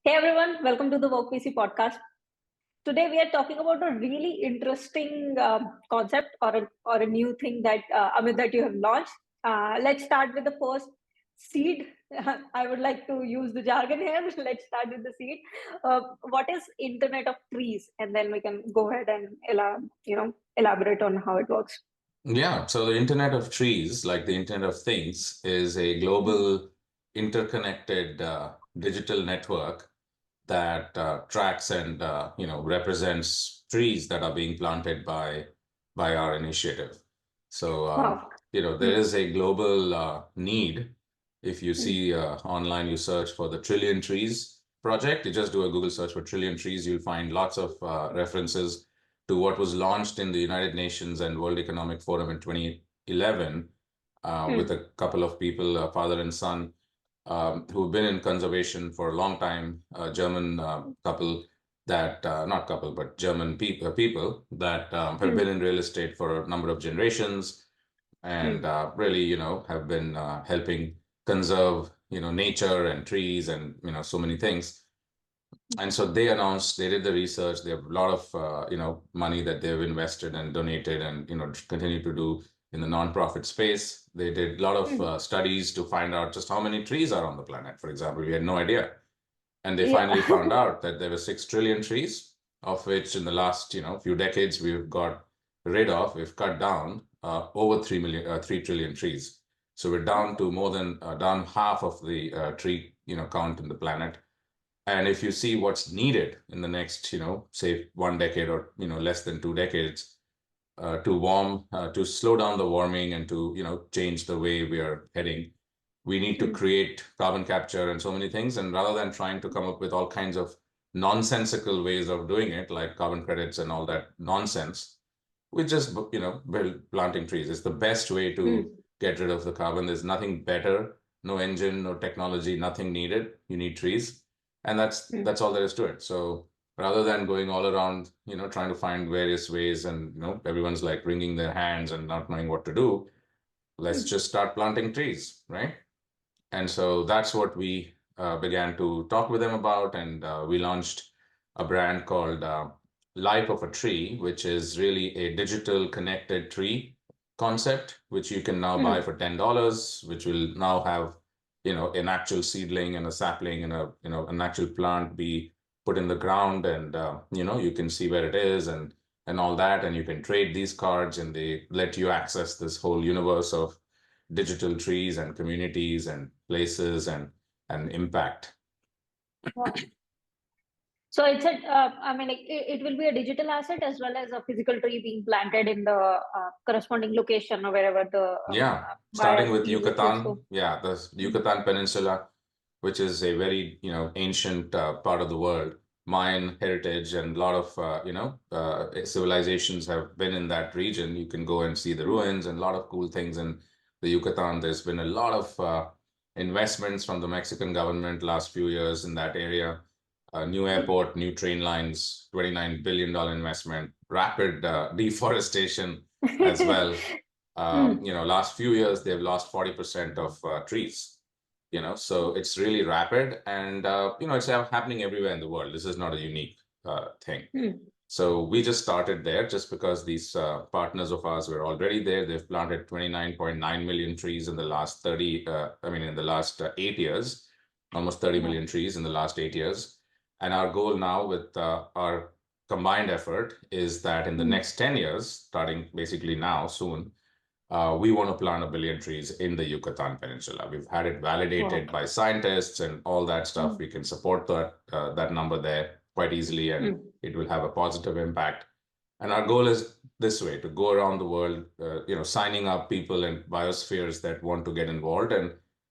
Hey everyone, welcome to the Work PC podcast. Today we are talking about a really interesting concept or a new thing that Amit that you have launched. Let's start with the first seed. I would like to use the jargon here. Let's start with the seed. What is Internet of Trees, and then we can go ahead and elaborate on how it works. Yeah, so the Internet of Trees, like the Internet of Things, is a global interconnected digital network that tracks and represents trees that are being planted by our initiative. So Wow. there Hmm. is a global need. If you Hmm. see online, you search for the Trillion Trees project. You just do a Google search for Trillion Trees. You'll find lots of references to what was launched in the United Nations and World Economic Forum in 2011 with Hmm. a couple of people, father and son, who've been in conservation for a long time, a German couple that, not couple, but German people that have Hmm. been in real estate for a number of generations and Hmm. really, have been helping conserve, nature and trees and, so many things. And so they announced, they did the research. They have a lot of, money that they've invested and donated and, continue to do in the nonprofit space. They did a lot of Hmm. studies to find out just how many trees are on the planet. For example, we had no idea. And they finally Yeah. found out that there were 6 trillion trees, of which in the last, few decades we've cut down over 3 trillion trees. So we're down to more than down half of the tree, count in the planet. And if you see what's needed in the next, say 1 decade or, less than 2 decades, to slow down the warming and to, change the way we are heading, we need to Hmm. create carbon capture and so many things. And rather than trying to come up with all kinds of nonsensical ways of doing it, like carbon credits and all that nonsense, we just, build planting trees. It's the best way to Hmm. get rid of the carbon. There's nothing better, no engine, no technology, nothing needed. You need trees. And that's Hmm. that's all there is to it. So rather than going all around, trying to find various ways and, everyone's like wringing their hands and not knowing what to do, let's Hmm. just start planting trees, right? And so that's what we began to talk with them about. And we launched a brand called Life of a Tree, which is really a digital connected tree concept, which you can now buy Hmm. for $10, which will now have, an actual seedling and a sapling and an actual plant be put in the ground. And, you can see where it is and all that. And you can trade these cards and they let you access this whole universe of digital trees and communities and places and impact. Wow. So it's I mean, like it will be a digital asset as well as a physical tree being planted in the corresponding location or wherever the Yeah, starting buyer with chooses Yucatan, to. yeah, the Hmm. Yucatan Peninsula, which is a very, ancient part of the world. Mayan heritage and a lot of, civilizations have been in that region. You can go and see the Hmm. ruins and a lot of cool things in the Yucatan. There's been a lot of investments from the Mexican government last few years in that area. New airport, new train lines, $29 billion investment, rapid deforestation as well. Hmm. Last few years they've lost 40% of trees. So it's really rapid, and it's happening everywhere in the world. This is not a unique thing. Hmm. So we just started there just because these partners of ours were already there. They've planted 29.9 million trees in the last 30, in the last 8 years, almost 30 Wow. million trees in the last 8 years. And our goal now with our combined effort is that in the Hmm. next 10 years, starting basically now, soon, we want to plant 1 billion trees in the Yucatan Peninsula. We've had it Wow. validated by scientists and all that stuff. Hmm. We can support that number there quite easily, and Hmm. it will have a positive impact. And our goal is this way to go around the world, signing up people and biospheres that want to get involved, and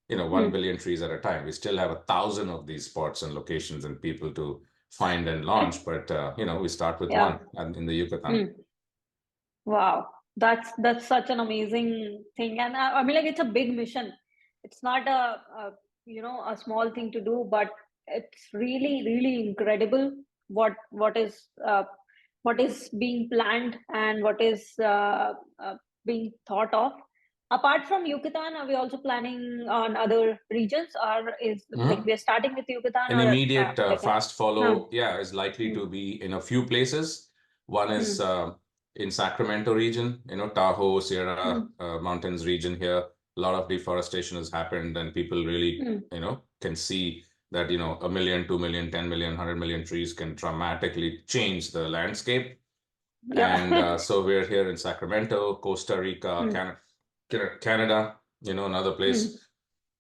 1 billion Hmm. trees at a time. We still have 1,000 of these spots and locations and people to find and launch, but we start with Yeah. one and in the Yucatan. Hmm. Wow. That's such an amazing thing, and I mean, like it's a big mission. It's not a small thing to do, but it's really incredible what is being planned and what is being thought of. apart from Yucatan, are we also planning on other regions, or is like we're starting with Yucatan? An or immediate fast follow, is likely Mm. to be in a few places. One is Mm. in Sacramento region, Tahoe, Sierra Mountains region here. A lot of deforestation has happened, and people really, can see that, 1 million, 2 million, 10 million, 100 million trees can dramatically change the landscape. Yeah. And so we're here in Sacramento, Costa Rica, Canada, another place.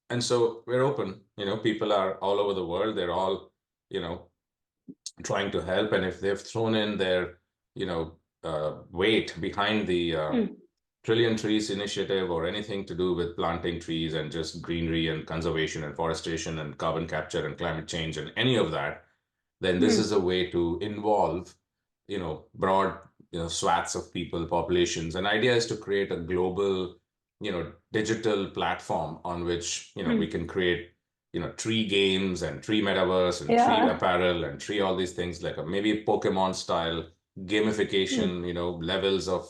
And so we're open, people are all over the world. They're all, trying to help. And if they've thrown in their, weight behind the Trillion Trees initiative or anything to do with planting trees and just greenery and conservation and forestation and carbon capture and climate change and any of that, then this is a way to involve, broad, swaths of people, populations. And idea is to create a global, digital platform on which, we can create, tree games and tree metaverse and tree apparel and tree all these things like maybe Pokemon style gamification, levels of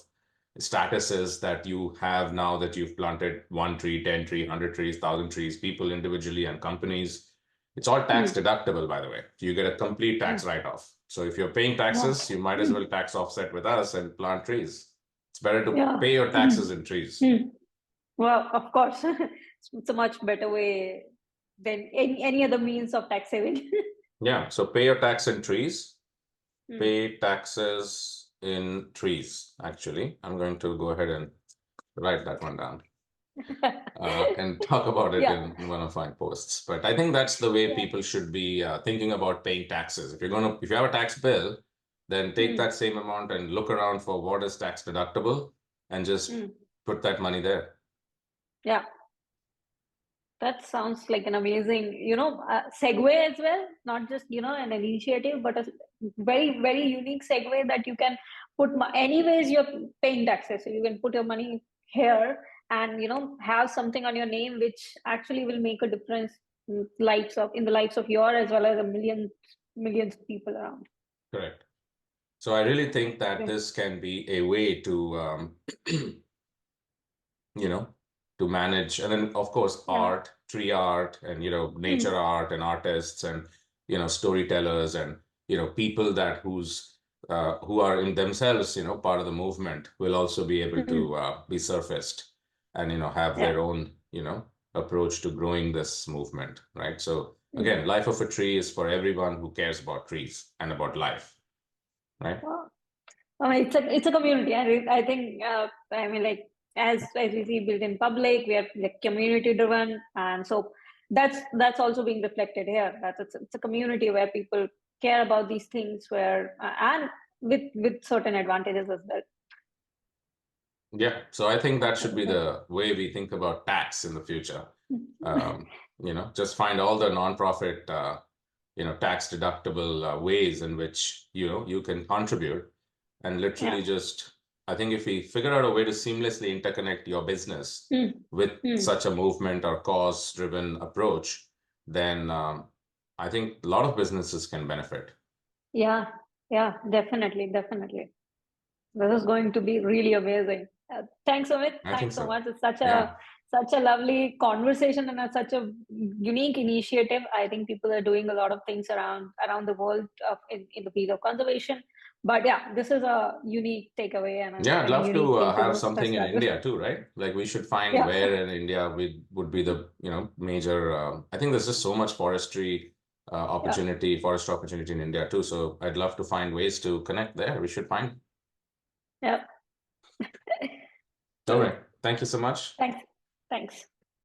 statuses that you have now that you've planted 1 tree, 10 tree, 100 trees, 1,000 trees, people individually and companies. It's all tax deductible, by the way. You get a complete tax write-off. So if you're paying taxes, you might as well tax offset with us and plant trees. It's better to pay your taxes in trees. Well, of course, it's a much better way than any other means of tax saving. Yeah, so pay your tax in trees. Pay taxes in trees, actually. I'm going to go ahead and write that one down. And talk about it in one of my posts. But I think that's the way people should be thinking about paying taxes. If you have a tax bill, then take that same amount and look around for what is tax deductible and just put that money there. Yeah. That sounds like an amazing, segue as well. Not just, an initiative, but a very, very unique segue that you can put, anyways, you're paying taxes. So you can put your money here and, have something on your name, which actually will make a difference in the lives of your as well as millions of people around. Correct. So I really think that this can be a way to, to manage. And then, of course, art, tree art, and, nature art and artists and, storytellers and, people that who are in themselves, part of the movement will also be able to be surfaced and, have their own, approach to growing this movement, right? So again, Life of a Tree is for everyone who cares about trees and about life, right? Well, I mean, it's a community. I think, as we see built in public, we are like community driven, and so that's also being reflected here. That it's a community where people care about these things, where and with certain advantages as well. Yeah, so I think that should be the way we think about tax in the future. Just find all the nonprofit, tax deductible ways in which you can contribute, and literally just. I think if we figure out a way to seamlessly interconnect your business with such a movement or cause-driven approach, then I think a lot of businesses can benefit. Yeah, definitely. This is going to be really amazing. Thanks, Amit. Thanks so much. It's such a lovely conversation and such a unique initiative. I think people are doing a lot of things around the world in the field of conservation. But yeah, this is a unique takeaway. And I'd love to have something in India too, right? Like we should find where in India would be the major. I think there's just so much forestry opportunity, forest opportunity in India too. So I'd love to find ways to connect there. We should find. Yeah. All right. Thank you so much. Thanks.